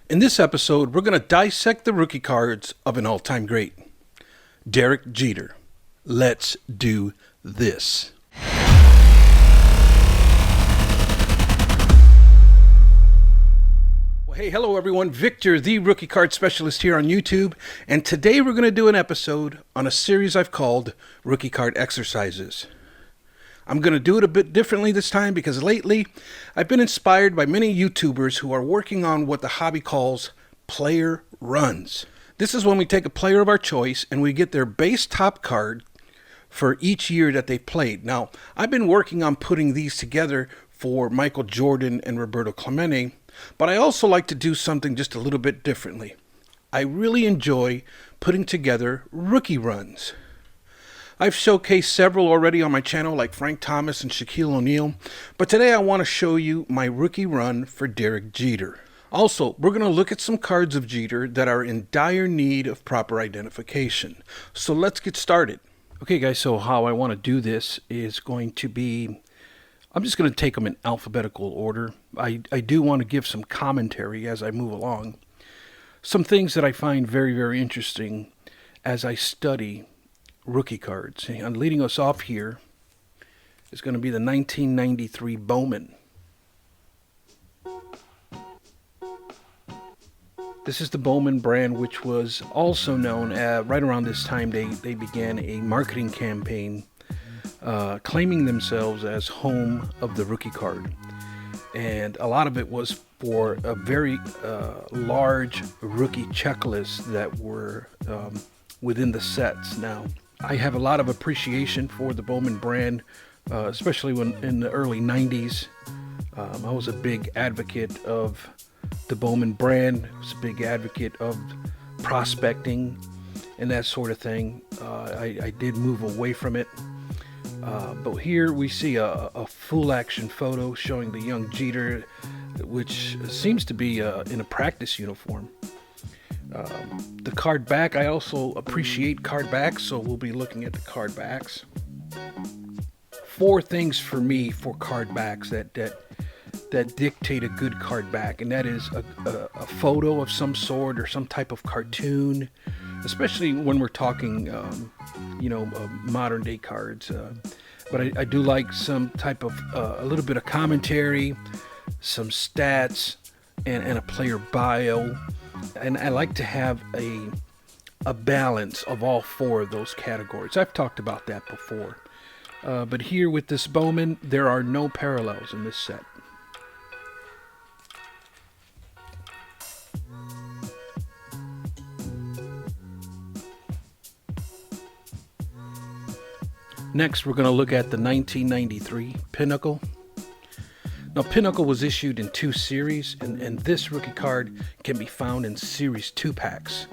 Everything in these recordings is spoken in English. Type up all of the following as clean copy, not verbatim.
In this episode, we're going to dissect the rookie cards of an all-time great, Derek Jeter. Let's do this. Well, hey, hello everyone. Victor, the rookie card specialist here on YouTube, and today we're going to do an episode on a series I've called Rookie Card Exercises. I'm going to do it a bit differently this time because lately I've been inspired by many YouTubers who are working on what the hobby calls player runs. This is when we take a player of our choice and we get their base top card for each year that they played. Now, I've been working on putting these together for Michael Jordan and Roberto Clemente, but I also like to do something just a little bit differently. I really enjoy putting together rookie runs. I've showcased several already on my channel, like Frank Thomas and Shaquille O'Neal, but today I want to show you my rookie run for Derek Jeter. Also, we're going to look at some cards of Jeter that are in dire need of proper identification. So let's get started. Okay guys, so how I want to do this is going to be, I'm just going to take them in alphabetical order. I do want to give some commentary as I move along. Some things that I find very, very interesting as I study rookie cards. And leading us off here is going to be the 1993 Bowman. This is the Bowman brand, which was also known right around this time they began a marketing campaign claiming themselves as home of the rookie card. And a lot of it was for a very large rookie checklist that were within the sets. Now, I have a lot of appreciation for the Bowman brand, especially when in the early 90s. I was a big advocate of the Bowman brand. I was a big advocate of prospecting and that sort of thing. I did move away from it. But here we see a full action photo showing the young Jeter, which seems to be in a practice uniform. The card back, I also appreciate card backs, so we'll be looking at the card backs. Four things for me for card backs that dictate a good card back, and that is a photo of some sort or some type of cartoon, especially when we're talking modern day cards. But I do like some type of a little bit of commentary, some stats, and a player bio. And I like to have a balance of all four of those categories. I've talked about that before. But here with this Bowman, there are no parallels in this set. Next, we're going to look at the 1993 Pinnacle. Now, Pinnacle was issued in two series, and this rookie card can be found in series 2 packs.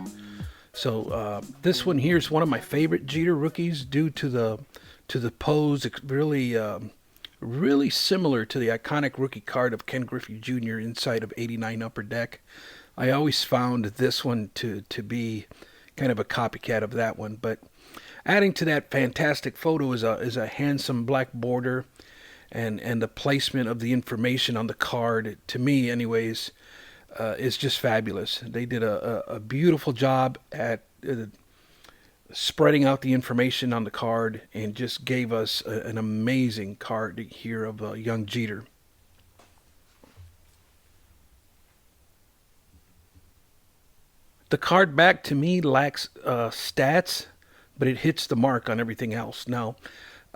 So this one here is one of my favorite Jeter rookies due to the pose. It's really similar to the iconic rookie card of Ken Griffey Jr. inside of 89 Upper Deck. I always found this one to be kind of a copycat of that one, but adding to that fantastic photo is a handsome black border. And the placement of the information on the card, to me anyways, is just fabulous. They did a beautiful job at spreading out the information on the card and just gave us an amazing card here of young Jeter. The card back, to me, lacks stats, but it hits the mark on everything else. Now,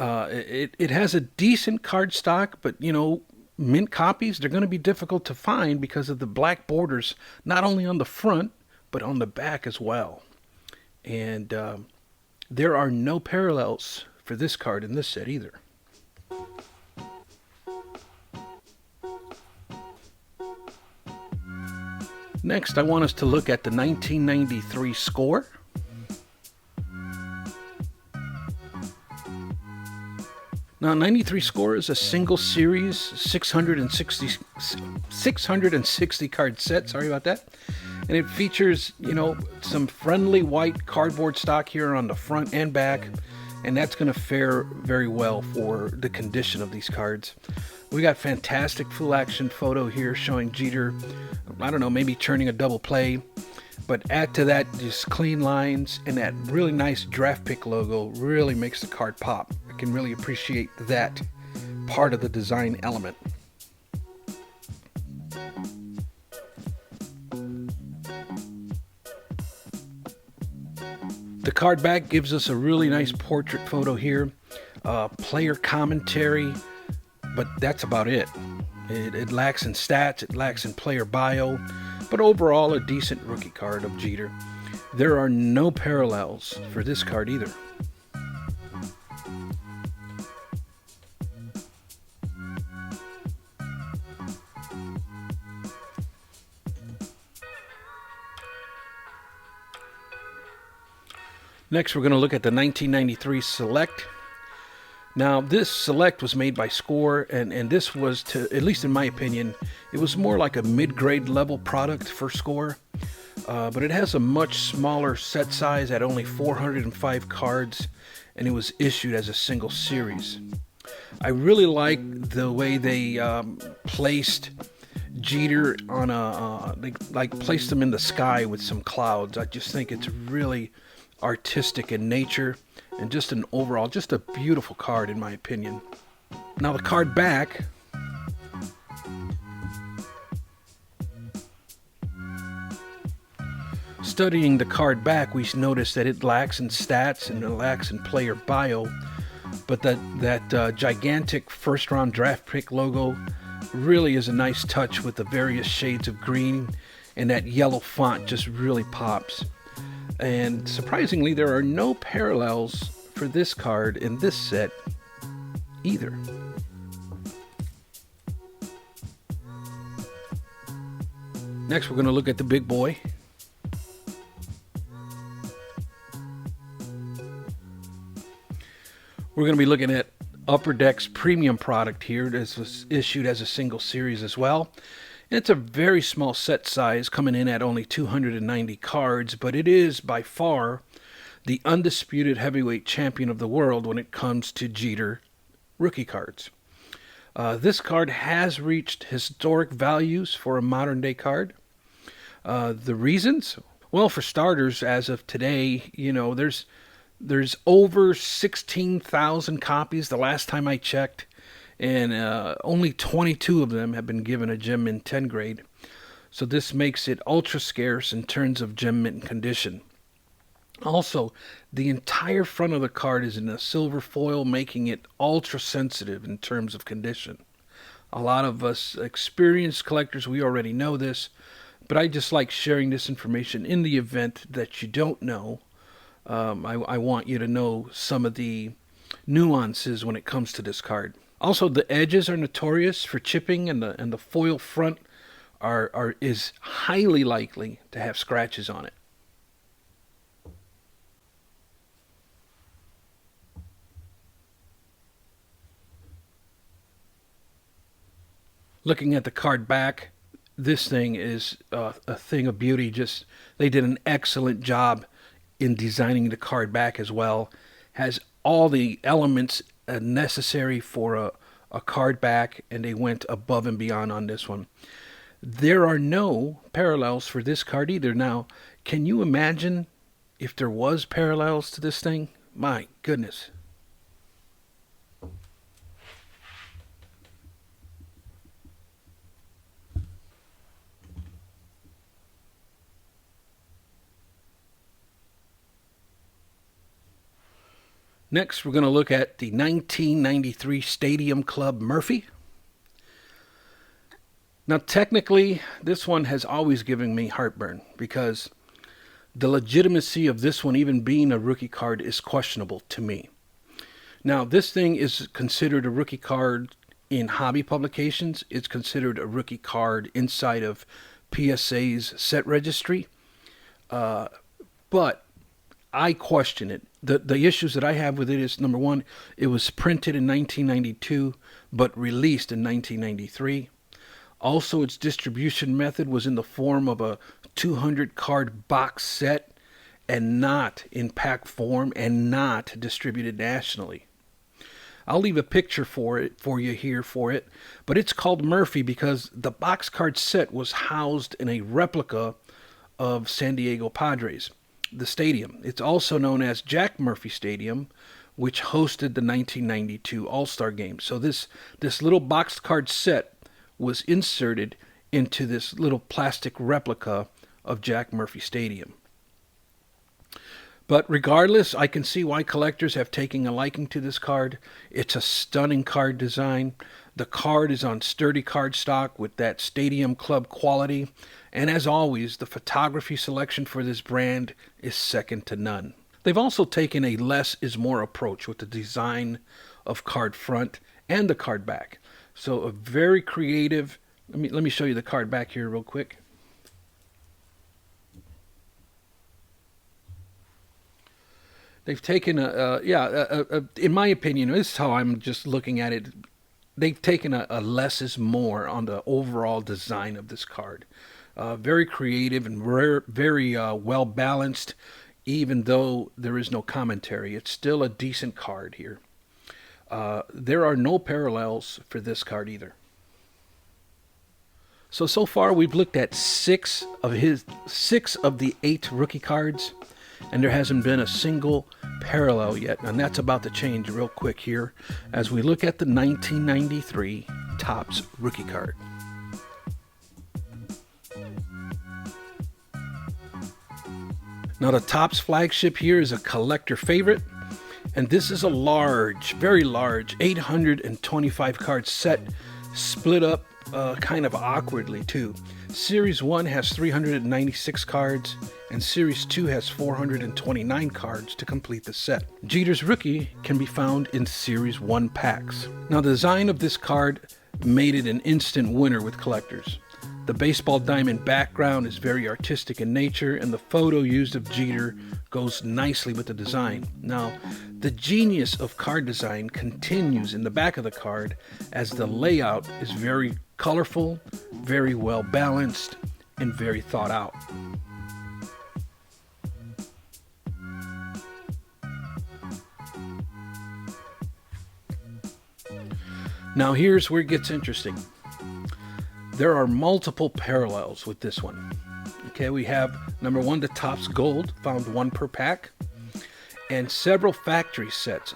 it has a decent card stock, but mint copies, they're going to be difficult to find because of the black borders, not only on the front, but on the back as well. And there are no parallels for this card in this set either. Next, I want us to look at the 1993 score. Now, 93 score is a single series, 660 card set. Sorry about that. And it features, some friendly white cardboard stock here on the front and back. And that's going to fare very well for the condition of these cards. We got fantastic full action photo here showing Jeter, I don't know, maybe turning a double play. But add to that just clean lines and that really nice draft pick logo really makes the card pop. I can really appreciate that part of the design element. The card back gives us a really nice portrait photo here, player commentary, but that's about it. It lacks in stats, it lacks in player bio, but overall a decent rookie card of Jeter. There are no parallels for this card either. Next, we're going to look at the 1993 Select. Now, this Select was made by Score, and this was, to, at least in my opinion, it was more like a mid-grade level product for Score. But it has a much smaller set size at only 405 cards, and it was issued as a single series. I really like the way they placed Jeter on they placed him in the sky with some clouds. I just think it's really artistic in nature and just an overall, just a beautiful card in my opinion. Now the card back, studying the card back, we notice that it lacks in stats and it lacks in player bio, but that gigantic first round draft pick logo really is a nice touch with the various shades of green, and that yellow font just really pops. And surprisingly, there are no parallels for this card in this set either. Next, we're going to look at the big boy. We're going to be looking at Upper Deck's premium product here. This was issued as a single series as well. It's a very small set size, coming in at only 290 cards, but it is by far the undisputed heavyweight champion of the world when it comes to Jeter rookie cards. This card has reached historic values for a modern day card. The reasons? Well, for starters, as of today, there's over 16,000 copies the last time I checked, and only 22 of them have been given a gem mint 10 grade. So this makes it ultra scarce in terms of gem mint condition. Also, the entire front of the card is in a silver foil, making it ultra sensitive in terms of condition. A lot of us experienced collectors, we already know this, but I just like sharing this information in the event that you don't know. I want you to know some of the nuances when it comes to this card. Also, the edges are notorious for chipping, and the foil front is highly likely to have scratches on it. Looking at the card back, this thing is a thing of beauty. Just they did an excellent job in designing the card back as well. Has all the elements necessary for a card back, and they went above and beyond on this one. There are no parallels for this card either. Now, can you imagine if there was parallels to this thing? My goodness. Next, we're going to look at the 1993 Stadium Club Murphy. Now, technically, this one has always given me heartburn because the legitimacy of this one even being a rookie card is questionable to me. Now, this thing is considered a rookie card in hobby publications. It's considered a rookie card inside of PSA's set registry. But I question it. The issues that I have with it is, number one, it was printed in 1992 but released in 1993. Also, its distribution method was in the form of a 200 card box set and not in pack form and not distributed nationally. I'll leave a picture for you here for it. But it's called Murphy because the box card set was housed in a replica of San Diego Padres, the stadium. It's also known as Jack Murphy Stadium, which hosted the 1992 All-Star Game. So this little box card set was inserted into this little plastic replica of Jack Murphy Stadium. But regardless, I can see why collectors have taken a liking to this card. It's a stunning card design. The card is on sturdy cardstock with that Stadium Club quality. And as always, the photography selection for this brand is second to none. They've also taken a less is more approach with the design of card front and the card back. So a very creative. Let me show you the card back here real quick. They've taken in my opinion, this is how I'm just looking at it. They've taken a less is more on the overall design of this card. Very creative and very well balanced. Even though there is no commentary, it's still a decent card here. There are no parallels for this card either. So far we've looked at six of the 8 rookie cards, and there hasn't been a single parallel yet, and that's about to change real quick here as we look at the 1993 Topps rookie card. Now the Topps flagship here is a collector favorite, and this is a large, very large 825 card set, split up kind of awkwardly too. Series 1 has 396 cards, and Series 2 has 429 cards to complete the set. Jeter's Rookie can be found in Series 1 packs. Now the design of this card made it an instant winner with collectors. The baseball diamond background is very artistic in nature, and the photo used of Jeter goes nicely with the design. Now, the genius of card design continues in the back of the card as the layout is very colorful, very well balanced, and very thought out. Now here's where it gets interesting. There are multiple parallels with this one. Okay, we have number 1, the Topps Gold, found 1 per pack, and several factory sets,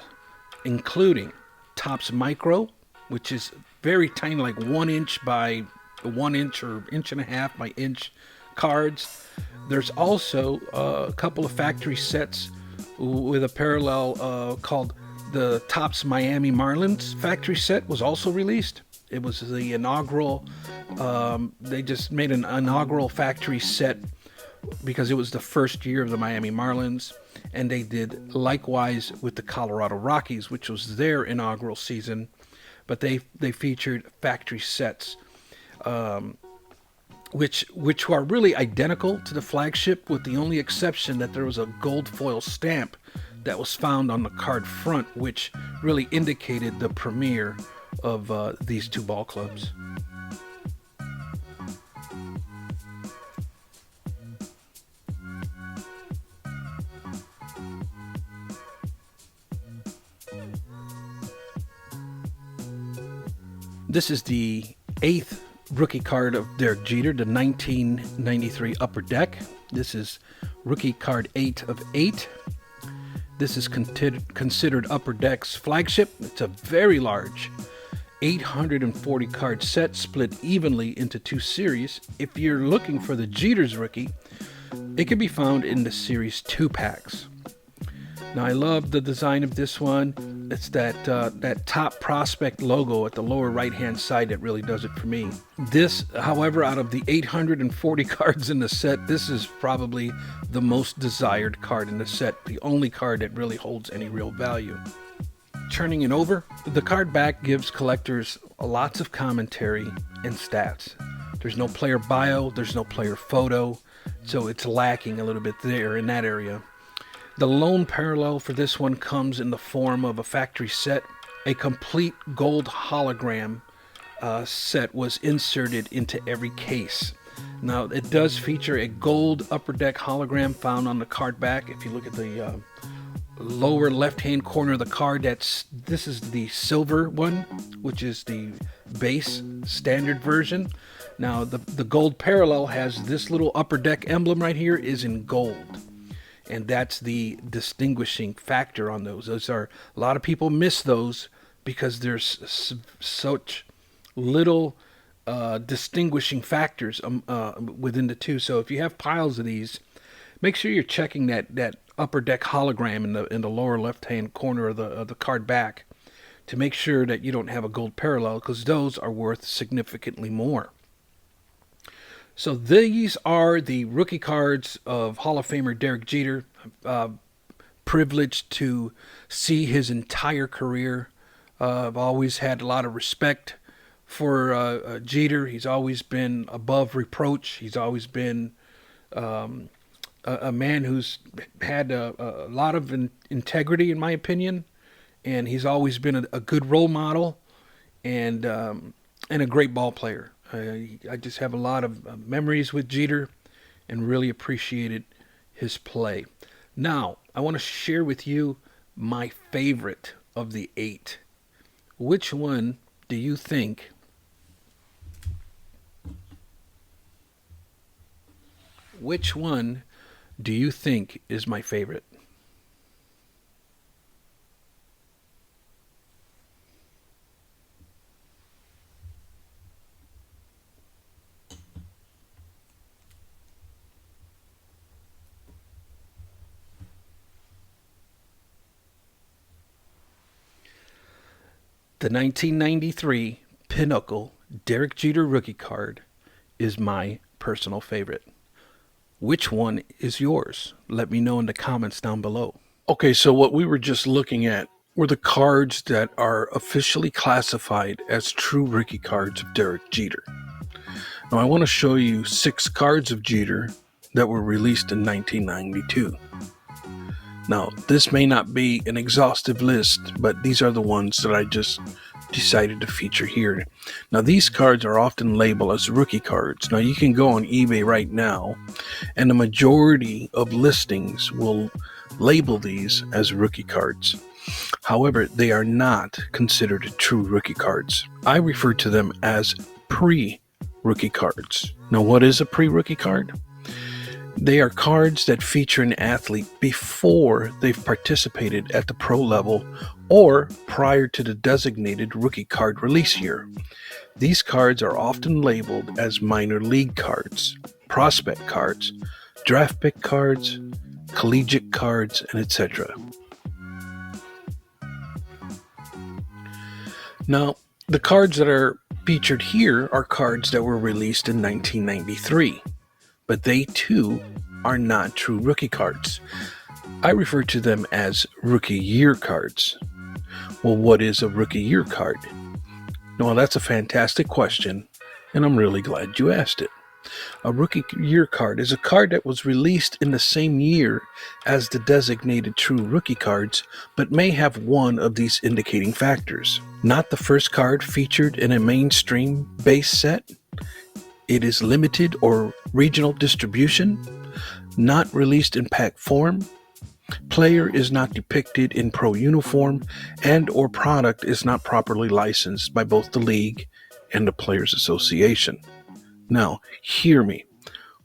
including Topps Micro, which is very tiny, like 1 inch by 1 inch or inch and a half by inch cards. There's also a couple of factory sets with a parallel called the Topps Miami Marlins factory set was also released. It was the inaugural, they just made an inaugural factory set because it was the first year of the Miami Marlins, and they did likewise with the Colorado Rockies, which was their inaugural season, but they featured factory sets, which are really identical to the flagship, with the only exception that there was a gold foil stamp that was found on the card front, which really indicated the premiere of these two ball clubs. This is the 8th rookie card of Derek Jeter, the 1993 Upper Deck. This is rookie card 8 of 8. This is considered Upper Deck's flagship. It's a very large 840 card set split evenly into 2 series. If you're looking for the Jeter's Rookie, it can be found in the Series 2 packs. Now I love the design of this one. It's that top prospect logo at the lower right hand side that really does it for me. This, however, out of the 840 cards in the set, this is probably the most desired card in the set, the only card that really holds any real value. Turning it over, the card back gives collectors lots of commentary and stats. There's no player bio, there's no player photo, so it's lacking a little bit there in that area. The lone parallel for this one comes in the form of a factory set. A complete gold hologram set was inserted into every case. Now, it does feature a gold Upper Deck hologram found on the card back. If you look at the lower left-hand corner of the card, this is the silver one, which is the base standard version. Now the gold parallel has this little upper deck emblem right here is in gold, and that's the distinguishing factor on those. Those are, a lot of people miss those because there's such little distinguishing factors within the two. So if you have piles of these, make sure you're checking that upper deck hologram in the lower left hand corner of the card back to make sure that you don't have a gold parallel, because those are worth significantly more. So these are the rookie cards of Hall of Famer Derek Jeter. Privileged to see his entire career. I've always had a lot of respect for Jeter. He's always been above reproach. He's always been a man who's had a lot of integrity, in my opinion, and he's always been a good role model and a great ball player. I just have a lot of memories with Jeter and really appreciated his play. Now, I want to share with you my favorite of the 8. Which one do you think is my favorite? The 1993 Pinnacle Derek Jeter rookie card is my personal favorite. Which one is yours? Let me know in the comments down below. Okay, so what we were just looking at were the cards that are officially classified as true rookie cards of Derek Jeter. Now I want to show you 6 cards of Jeter that were released in 1992. Now, this may not be an exhaustive list, but these are the ones that I just decided to feature here. Now, these cards are often labeled as rookie cards. Now, you can go on eBay right now, and the majority of listings will label these as rookie cards. However, they are not considered true rookie cards. I refer to them as pre-rookie cards. Now, what is a pre-rookie card? They are cards that feature an athlete before they've participated at the pro level or prior to the designated rookie card release year. These cards are often labeled as minor league cards, prospect cards, draft pick cards, collegiate cards, and etc. Now, the cards that are featured here are cards that were released in 1993. But they too are not true rookie cards. I refer to them as rookie year cards. Well, what is a rookie year card? Well, that's a fantastic question, and I'm really glad you asked it. A rookie year card is a card that was released in the same year as the designated true rookie cards, but may have one of these indicating factors. Not the first card featured in a mainstream base set. It is limited or regional distribution, not released in pack form, player is not depicted in pro uniform, and or product is not properly licensed by both the league and the Players Association. Now, hear me.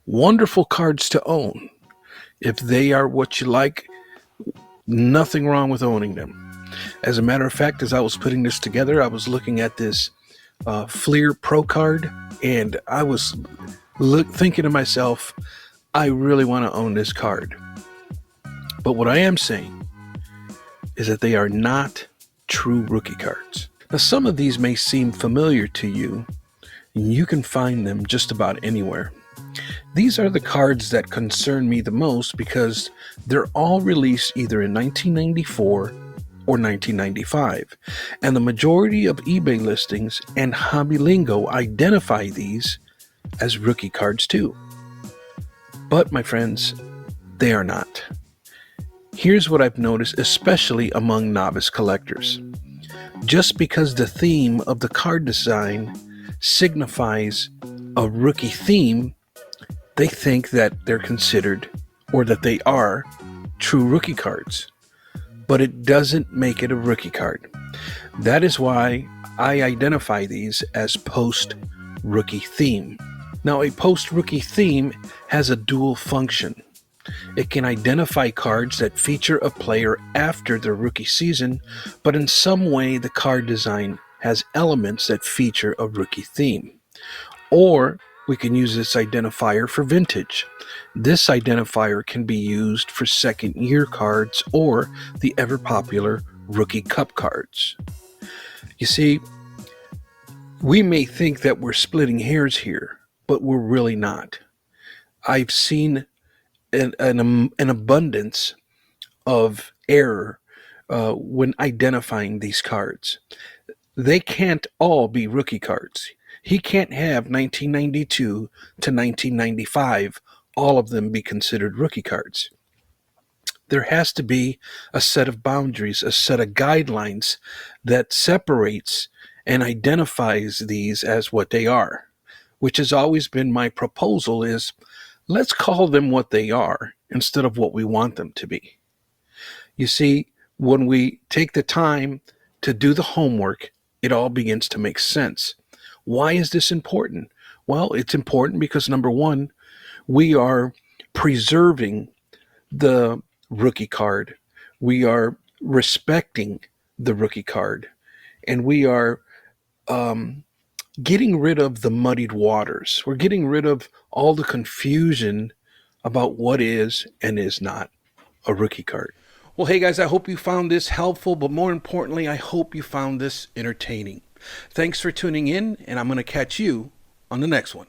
Wonderful cards to own. If they are what you like, nothing wrong with owning them. As a matter of fact, as I was putting this together, I was looking at this Fleer Pro card, and I was thinking to myself, I really want to own this card. But what I am saying is that they are not true rookie cards. Now, some of these may seem familiar to you, and you can find them just about anywhere. These are the cards that concern me the most because they're all released either in 1994 or 1995, and the majority of eBay listings and Hobby Lingo identify these as rookie cards too. But my friends, they are not. Here's what I've noticed, especially among novice collectors. Just because the theme of the card design signifies a rookie theme, they think that they're considered or that they are true rookie cards. but it doesn't make it a rookie card. That is why I identify these as post-rookie theme. Now, a post-rookie theme has a dual function. It can identify cards that feature a player after their rookie season, but in some way the card design has elements that feature a rookie theme. Or we can use this identifier for vintage. This identifier can be used for second year cards or the ever popular rookie cup cards. You see, we may think that we're splitting hairs here, but we're really not. I've seen an abundance of error when identifying these cards. They can't all be rookie cards. He can't have 1992 to 1995, all of them be considered rookie cards. There has to be a set of boundaries, a set of guidelines that separates and identifies these as what they are, which has always been my proposal is let's call them what they are instead of what we want them to be. You see, when we take the time to do the homework, it all begins to make sense. Why is this important? Well, it's important because number one, we are preserving the rookie card. We are respecting the rookie card. And we are getting rid of the muddied waters. We're getting rid of all the confusion about what is and is not a rookie card. Well, hey guys, I hope you found this helpful, but more importantly, I hope you found this entertaining. Thanks for tuning in, and I'm going to catch you on the next one.